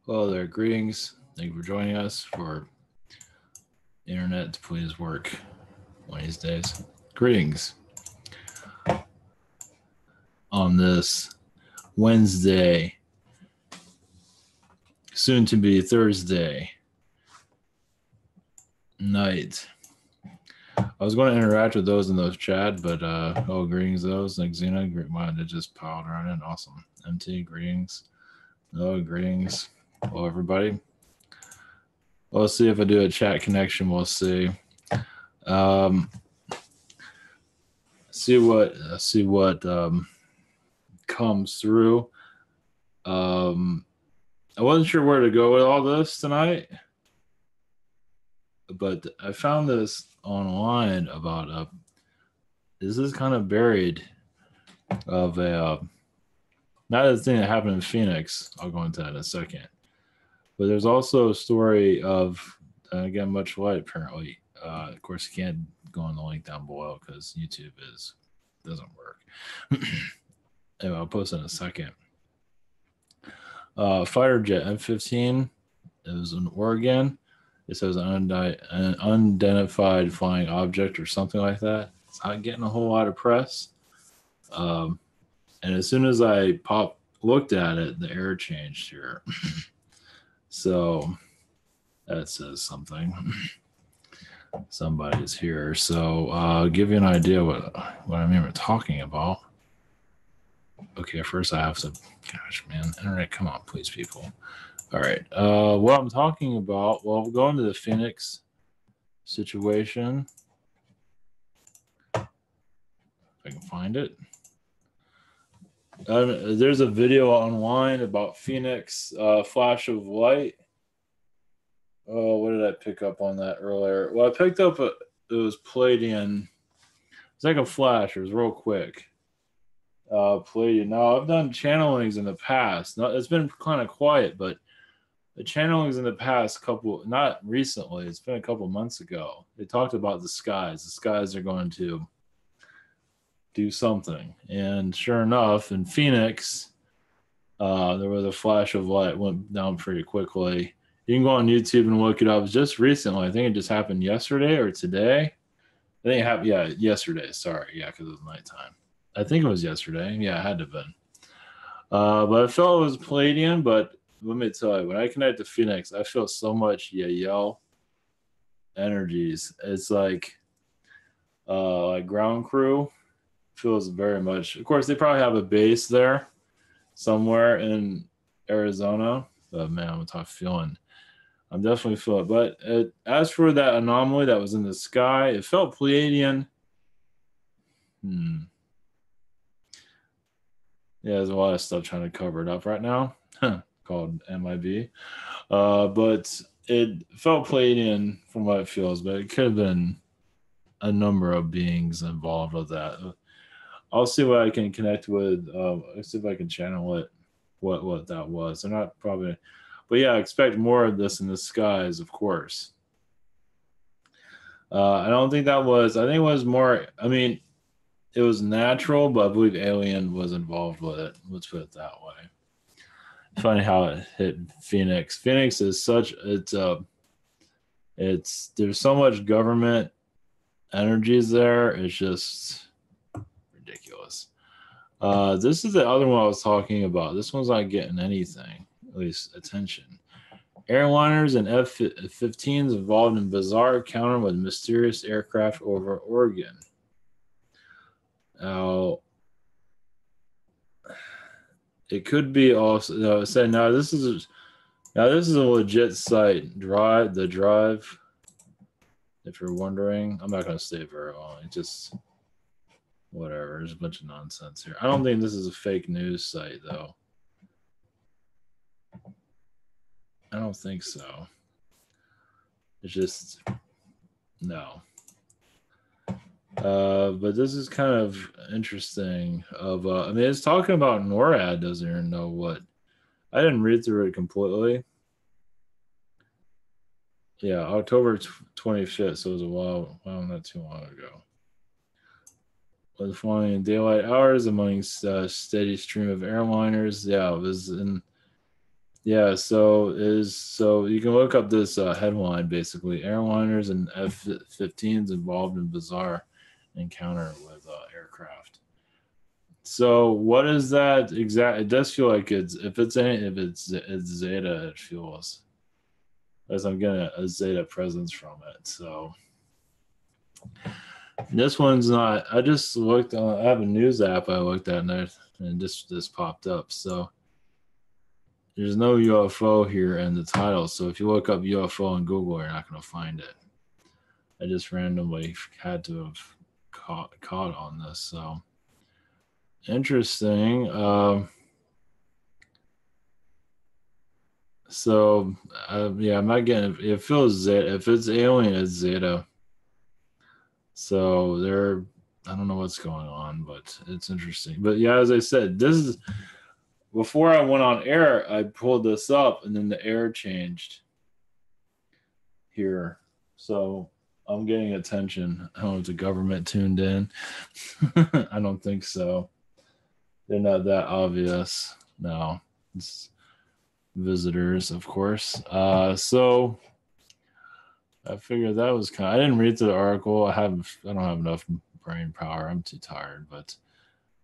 Hello there, greetings. Thank you for joining us for Internet to Please Work one of these days. Greetings on this Wednesday, soon to be Thursday night. I was going to interact with those in those chat, but greetings those. Like Xena, mine that just piled right in. Awesome. MT, greetings. Greetings. Hello, everybody. Well, let's see if I do a chat connection. We'll see. See what comes through. I wasn't sure where to go with all this tonight, but I found this online about this is kind of buried of a not a thing that happened in Phoenix. I'll go into that in a second. But there's also a story of again much light apparently. Of course, you can't go on the link down below because YouTube doesn't work. Anyway, I'll post it in a second. Fighter jet F-15. It was in Oregon. It says an unidentified flying object or something like that. It's not getting a whole lot of press. And as soon as I looked at it, the air changed here. So that says something. Somebody's here. So I'll give you an idea what I mean we're talking about. Okay, first I have to, gosh, man, internet, come on, please, people. All right, what I'm talking about, well, we'll go into the Phoenix situation. If I can find it. There's a video online about Phoenix, flash of light. Oh, what did I pick up on that earlier? Well, I picked up, it was Palladian. It's like a flash, it was real quick. Palladian. Now, I've done channelings in the past. No, it's been kind of quiet, but the channelings in the past not recently, it's been a couple months ago. They talked about the skies. The skies are going to do something. And sure enough, in Phoenix, there was a flash of light, went down pretty quickly. You can go on YouTube and look it up. Just recently, I think it just happened yesterday or today. I think it happened, yesterday. Sorry, because it was nighttime. I think it was yesterday. Yeah, it had to have been. But I felt it was Palladian, but let me tell you, when I connect to Phoenix, I feel so much Yael energies. It's like ground crew feels very much. Of course, they probably have a base there somewhere in Arizona. But man, I'm feeling. I'm definitely feeling. But as for that anomaly that was in the sky, it felt Pleiadian. Yeah, there's a lot of stuff trying to cover it up right now, called MIB. But it felt Pleiadian from what it feels, but it could have been a number of beings involved with that. I'll see what I can connect with. Let's see if I can channel it, what that was. They're not probably, but yeah, I expect more of this in the skies, of course. I don't think that was. I think it was more. I mean, it was natural, but I believe Alien was involved with it. Let's put it that way. Funny how it hit Phoenix. Phoenix is such there's so much government energies there. It's just ridiculous. This is the other one I was talking about. This one's not getting anything, at least attention. Airliners and F-15s involved in bizarre encounter with mysterious aircraft over Oregon. Now, it could be also said now this is a legit site. The drive. If you're wondering, I'm not going to stay very long. It just whatever. There's a bunch of nonsense here. I don't think this is a fake news site though. I don't think so. It's just no. But this is kind of interesting. I mean, it's talking about NORAD doesn't even know what. I didn't read through it completely. Yeah, October 25th, so it was a while, not too long ago. Was flying in daylight hours among steady stream of airliners. Yeah, it was in Yeah, so you can look up this headline basically. Airliners and F-15s involved in bizarre encounter with aircraft. So what is that exact? It does feel like it's Zeta, it feels as I'm getting a Zeta presence from it. So this one's not. I just looked on. I have a news app I looked at and this popped up. So there's no UFO here in the title. So if you look up UFO on Google, you're not going to find it. I just randomly had to have caught on this. So interesting. Yeah, I'm not getting it. Feels Zeta. If it's alien, it's Zeta. So I don't know what's going on, but it's interesting. But yeah, as I said, this is before I went on air. I pulled this up, and then the air changed here. So I'm getting attention. I don't know if the government tuned in. I don't think so. They're not that obvious. No, it's visitors, of course. So I figured that was I didn't read through the article. I don't have enough brain power. I'm too tired, but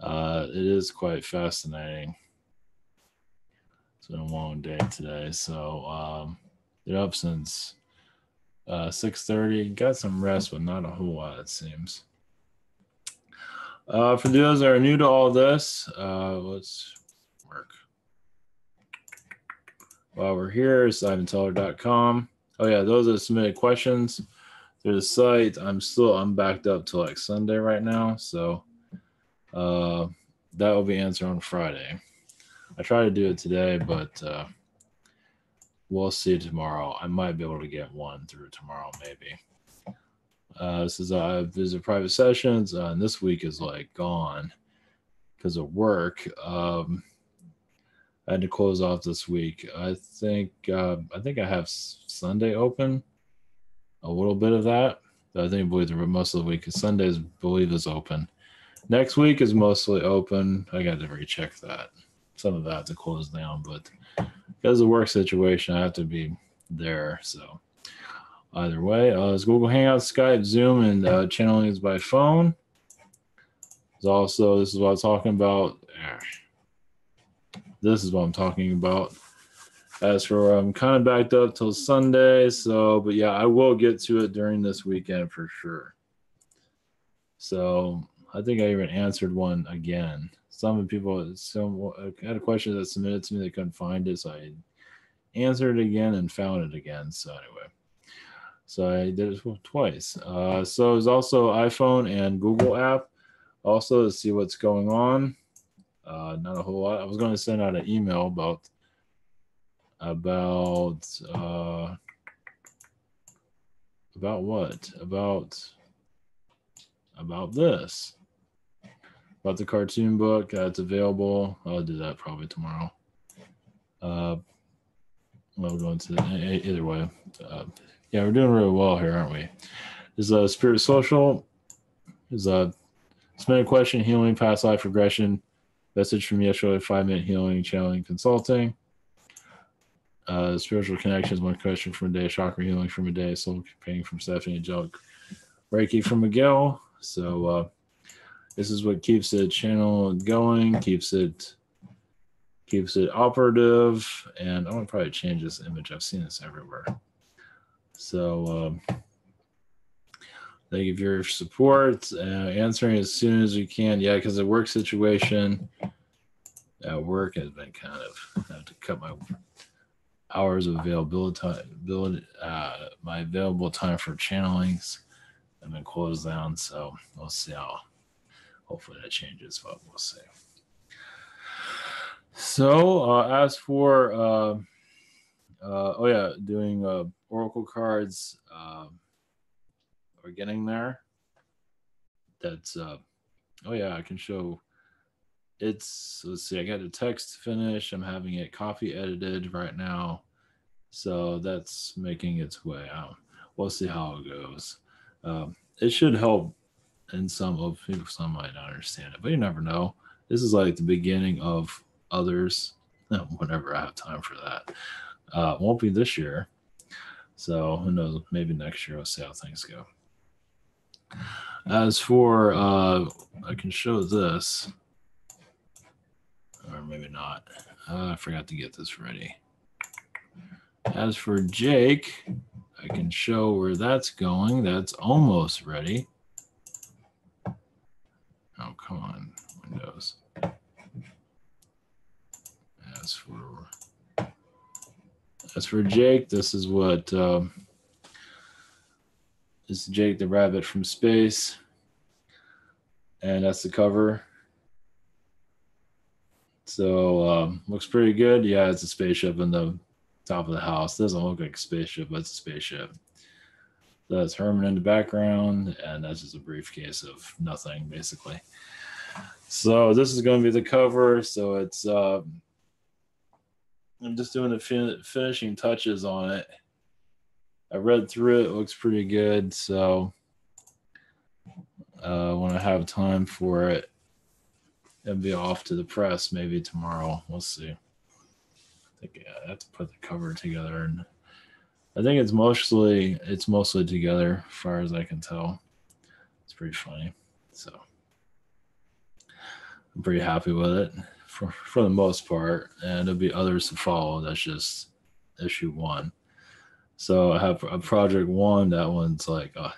it is quite fascinating. It's been a long day today, so been up since 6:30. Got some rest, but not a whole lot, it seems. For those that are new to all this, let's work. While we're here, SimonTeller.com. Oh yeah, those are submitted questions through the site. I'm backed up to like Sunday right now, so that will be answered on Friday. I try to do it today, but we'll see tomorrow. I might be able to get one through tomorrow, maybe. This is I visit private sessions, and this week is like gone because of work. I had to close off this week. I think I have Sunday open, a little bit of that. But I believe the most of the week is Sundays. Believe is open. Next week is mostly open. I got to recheck that. Some of that to close down, but because of the work situation, I have to be there. So either way, it's Google Hangouts, Skype, Zoom, and channeling is by phone. This is what I'm talking about. This is what I'm talking about. As for I'm kind of backed up till Sunday, but yeah, I will get to it during this weekend for sure. So I think I even answered one again. Some had a question that submitted to me, they couldn't find it, so I answered it again and found it again. So anyway, so I did it twice. So there's also iPhone and Google app also to see what's going on. Not a whole lot. I was going to send out an email about what? About this. About the cartoon book. It's available. I'll do that probably tomorrow. We'll go into either way. Yeah, we're doing really well here, aren't we? Is Spirit Social. Is submit a question, healing, past life regression, message from yesterday, 5-minute healing, channeling, consulting. Spiritual connections, one question from a day, chakra healing from a day, soul painting from Stephanie, angelic Reiki from Miguel. So this is what keeps the channel going, keeps it operative, and I'm gonna probably change this image. I've seen this everywhere. So thank you for your support. Answering as soon as we can. Yeah, because the work situation at work has been kind of, I have to cut my hours of availability, my available time for channelings have been closed down. So we'll see how, hopefully that changes, but we'll see. So as for, doing Oracle cards, we're getting there. That's, I can show let's see, I got the text finished. I'm having it copy edited right now. So that's making its way out. We'll see how it goes. It should help in some might not understand it, but you never know. This is like the beginning of others. whenever I have time for that. Won't be this year. So who knows? Maybe next year. We'll see how things go. As for, I can show this, or maybe not. I forgot to get this ready. As for Jake, I can show where that's going. That's almost ready. Oh, come on, Windows. As for Jake, this is what this is Jake the Rabbit from space, and that's the cover. So looks pretty good. Yeah, it's a spaceship in the top of the house. Doesn't look like a spaceship, but it's a spaceship. That's Herman in the background, and that's just a briefcase of nothing, basically. So this is going to be the cover. So it's I'm just doing the finishing touches on it. I read through it. It looks pretty good. So when I have time for it, it'll be off to the press maybe tomorrow. We'll see. I think I have to put the cover together, and I think it's mostly together, as far as I can tell. It's pretty funny. So I'm pretty happy with it for the most part, and there'll be others to follow. That's just issue 1. So I have a project 1. That one's like I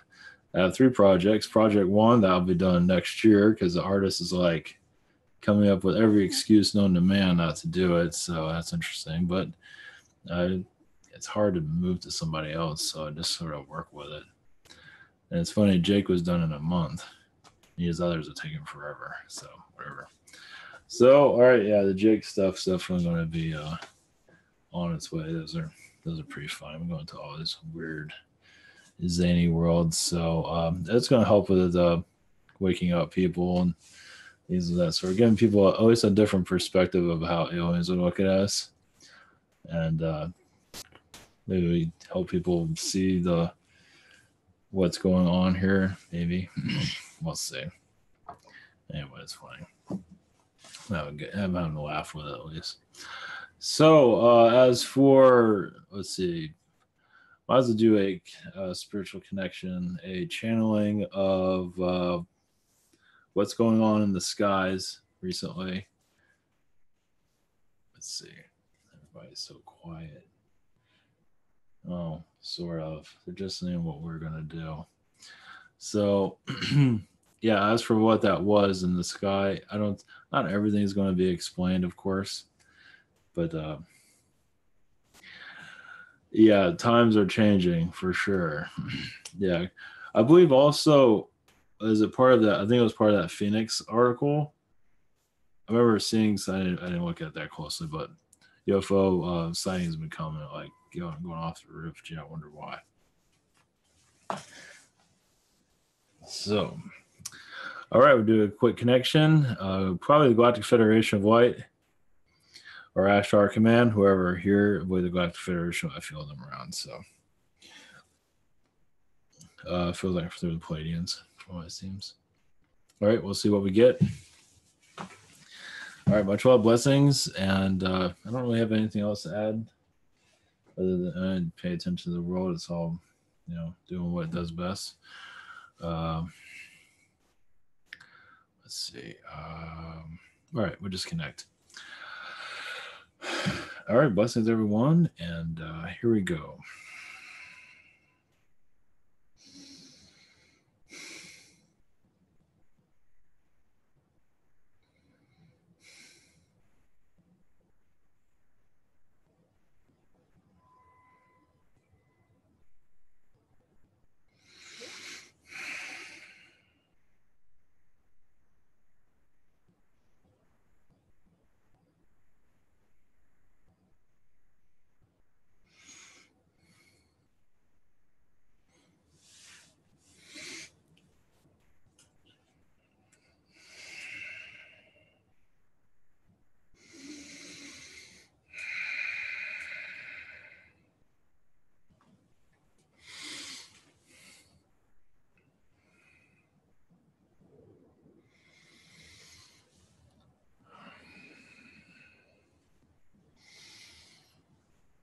have 3 projects. Project 1 that'll be done next year because the artist is like coming up with every excuse known to man not to do it. So that's interesting, but it's hard to move to somebody else. So I just sort of work with it. And it's funny, Jake was done in a month. These others are taking forever. So whatever. So all right, yeah, the Jake stuff's definitely going to be on its way. Those are pretty fun. I'm going to all these weird zany worlds. So it's going to help with waking up people and things of that sort. Giving people at least a different perspective of how aliens would look at us, and maybe help people see what's going on here. Maybe we'll see. Anyway, it's funny. I'm having a laugh with it at least. So as for, let's see, might as well do a spiritual connection, a channeling of what's going on in the skies recently. Let's see. Everybody's so quiet. Oh, sort of. They're just saying what we're going to do. So, yeah, as for what that was in the sky, not everything is going to be explained, of course. But, yeah, times are changing for sure. Yeah. I believe also, is it part of that? I think it was part of that Phoenix article. I remember seeing, I didn't look at that closely, but UFO sightings have been coming, like going off the roof. Gee, I wonder why. So, all right, we'll do a quick connection. Probably the Galactic Federation of Light or Ashtar Command, whoever here with the Galactic Federation, I feel them around. So, it feels like they're the Palladians, from what it seems. All right, we'll see what we get. All right, much love, blessings, and I don't really have anything else to add other than pay attention to the world. It's all, doing what it does best. Let's see. All right, we'll just connect. All right, blessings, everyone, and here we go.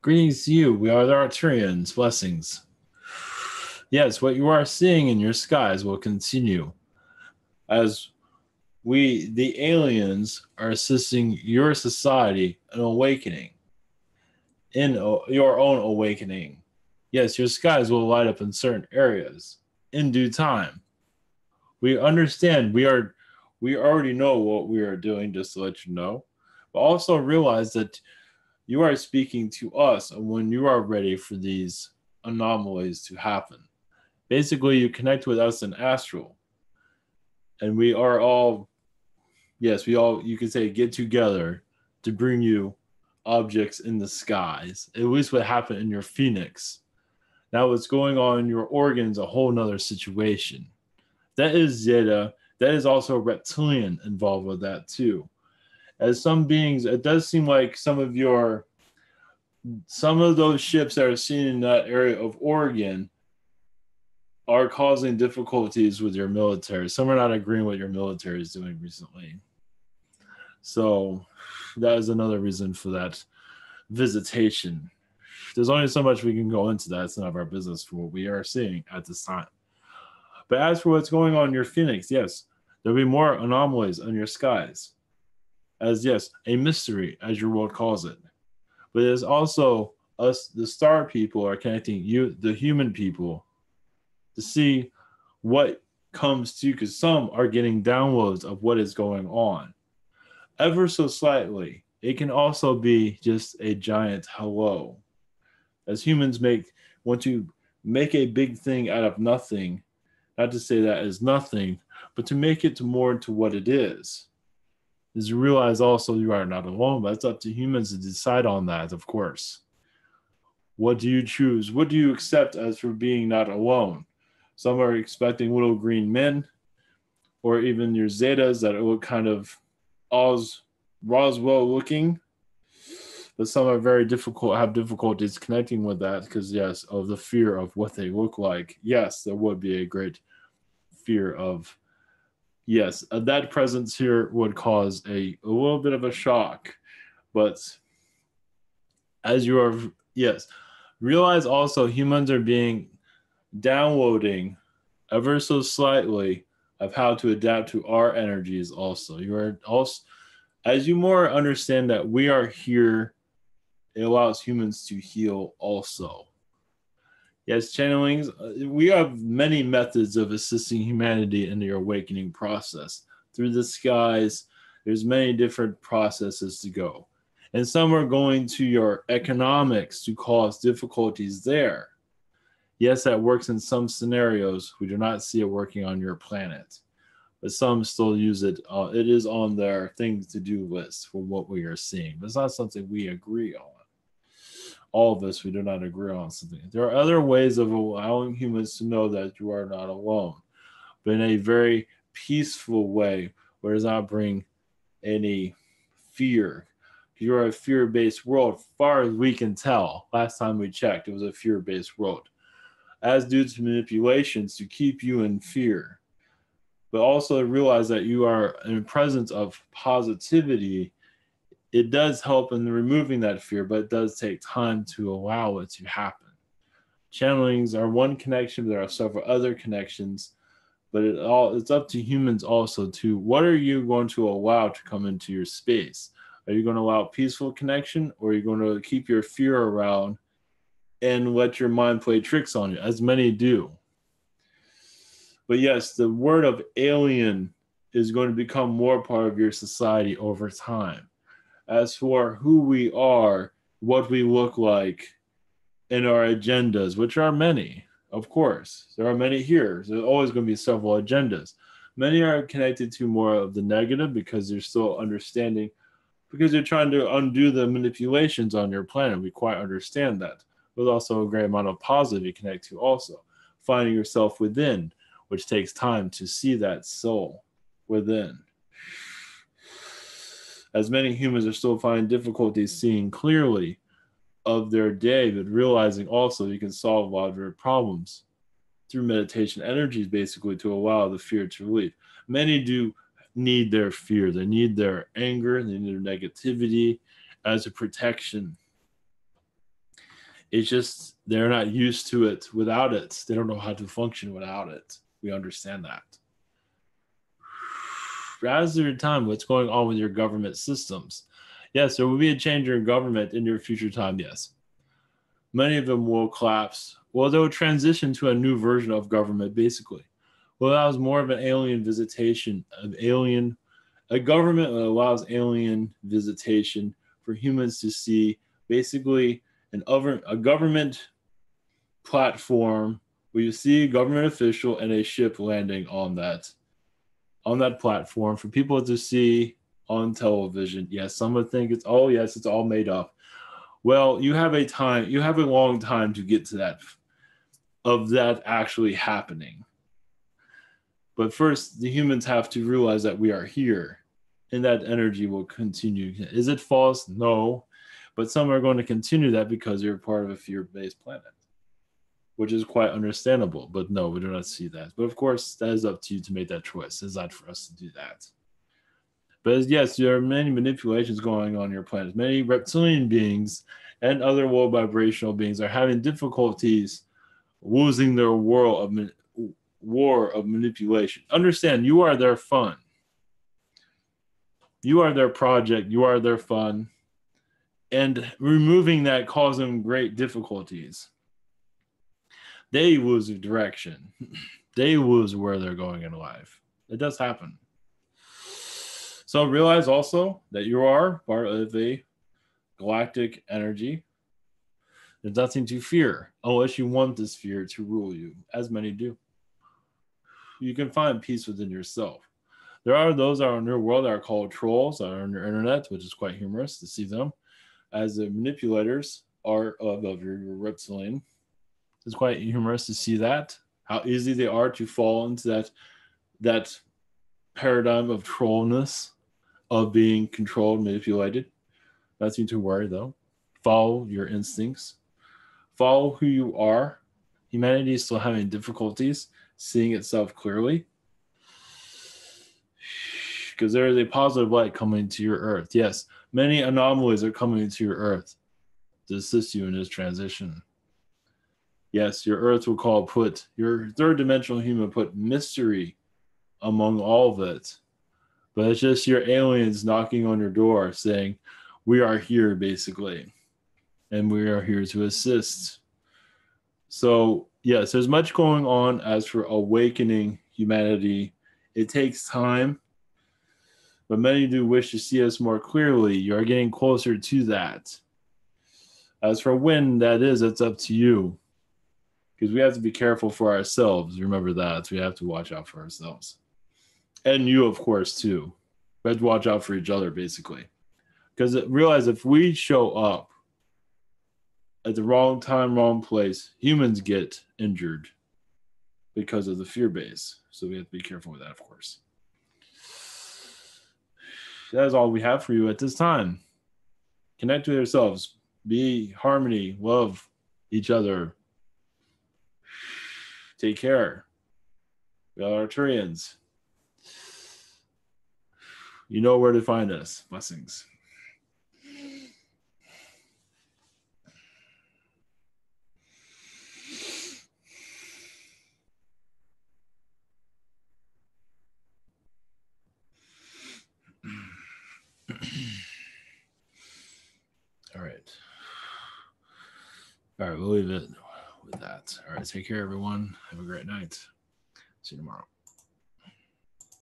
Greetings to you. We are the Arturians. Blessings. Yes, what you are seeing in your skies will continue as we, the aliens, are assisting your society in awakening, in your own awakening. Yes, your skies will light up in certain areas in due time. We understand we already know what we are doing, just to let you know, but also realize that you are speaking to us when you are ready for these anomalies to happen. Basically, you connect with us in astral, and we are all, yes, we all, you could say, get together to bring you objects in the skies. At least what happened in your phoenix. Now, what's going on in your organs, a whole nother situation. That is Zeta. That is also a reptilian involved with that too. As some beings, it does seem like some of those ships that are seen in that area of Oregon are causing difficulties with your military. Some are not agreeing with what your military is doing recently. So that is another reason for that visitation. There's only so much we can go into that. It's none of our business for what we are seeing at this time. But as for what's going on in your Phoenix, yes, there'll be more anomalies on your skies. As yes, a mystery, as your world calls it. But there's also us, the star people, are connecting you, the human people, to see what comes to you, because some are getting downloads of what is going on. Ever so slightly, it can also be just a giant hello. As humans want to make a big thing out of nothing, not to say that is nothing, but to make it more into what it is you realize also you are not alone, but it's up to humans to decide on that, of course. What do you choose? What do you accept as for being not alone? Some are expecting little green men, or even your Zetas that look kind of Roswell looking, but some are have difficulties connecting with that because, yes, of the fear of what they look like. Yes, there would be a great fear of, yes, that presence here would cause a little bit of a shock. But as you are, yes, realize also humans are being downloading ever so slightly of how to adapt to our energies also. You are also, as you more understand that we are here, it allows humans to heal also. Yes, channelings, we have many methods of assisting humanity in the awakening process. Through the skies, there's many different processes to go. And some are going to your economics to cause difficulties there. Yes, that works in some scenarios. We do not see it working on your planet. But some still use it. It is on their things to do list for what we are seeing. But it's not something we agree on. All of us, we do not agree on something. There are other ways of allowing humans to know that you are not alone, but in a very peaceful way where it does not bring any fear. You are a fear-based world, far as we can tell. Last time we checked, it was a fear-based world. As due to manipulations to keep you in fear. But also realize that you are in presence of positivity. It does help in removing that fear, but it does take time to allow it to happen. Channelings are one connection, but there are several other connections. But it's up to humans also to what are you going to allow to come into your space? Are you going to allow peaceful connection, or are you going to keep your fear around and let your mind play tricks on you, as many do? But yes, the word of alien is going to become more part of your society over time. As for who we are, what we look like, and our agendas, which are many, of course. There are many here. There's always going to be several agendas. Many are connected to more of the negative because they're still understanding, because you're trying to undo the manipulations on your planet. We quite understand that. There's also a great amount of positive you connect to also. Finding yourself within, which takes time to see that soul within. As many humans are still finding difficulties seeing clearly of their day, but realizing also you can solve a lot of their problems through meditation energies, basically, to allow the fear to relieve. Many do need their fear. They need their anger. They need their negativity as a protection. It's just they're not used to it without it. They don't know how to function without it. We understand that. As there time, what's going on with your government systems? Yes, there will be a change in government in your future time. Yes, many of them will collapse. Well, they'll transition to a new version of government, basically. Well, that was more of an alien visitation, a government that allows alien visitation for humans to see, basically a government platform where you see a government official and a ship landing on that platform for people to see on television. Yes, some would think it's all made up. Well, you have a long time to get to that actually happening. But first, the humans have to realize that we are here, and that energy will continue. Is it false? No. But some are going to continue that because you're part of a fear-based planet, which is quite understandable. But no, we do not see that. But of course, that is up to you to make that choice. It's not for us to do that. But yes, there are many manipulations going on your planet. Many reptilian beings and other low vibrational beings are having difficulties losing their war of manipulation. Understand, you are their fun. You are their project. You are their fun. And removing that causes them great difficulties. They lose direction. They lose where they're going in life. It does happen. So realize also that you are part of a galactic energy. There's nothing to fear unless you want this fear to rule you, as many do. You can find peace within yourself. There are those that are in your world that are called trolls that are on your internet, which is quite humorous to see them as the manipulators are of your reptilian. It's quite humorous to see that, how easy they are to fall into that paradigm of trollness, of being controlled, manipulated. Nothing to worry though. Follow your instincts. Follow who you are. Humanity is still having difficulties seeing itself clearly, because there is a positive light coming to your earth. Yes, many anomalies are coming to your earth to assist you in this transition. Yes, your earth will put your third dimensional human put mystery among all of it. But it's just your aliens knocking on your door saying, we are here, basically. And we are here to assist. So, yes, there's much going on as for awakening humanity. It takes time, but many do wish to see us more clearly. You are getting closer to that. As for when that is, it's up to you. Because we have to be careful for ourselves. Remember that. We have to watch out for ourselves. And you, of course, too. We have to watch out for each other, basically. Because realize if we show up at the wrong time, wrong place, humans get injured because of the fear base. So we have to be careful with that, of course. That is all we have for you at this time. Connect with yourselves. Be harmony. Love each other. Take care. We are Arturians. You know where to find us. Blessings. All right. All right, we'll leave it with that. All right, take care, everyone. Have a great night. See you tomorrow.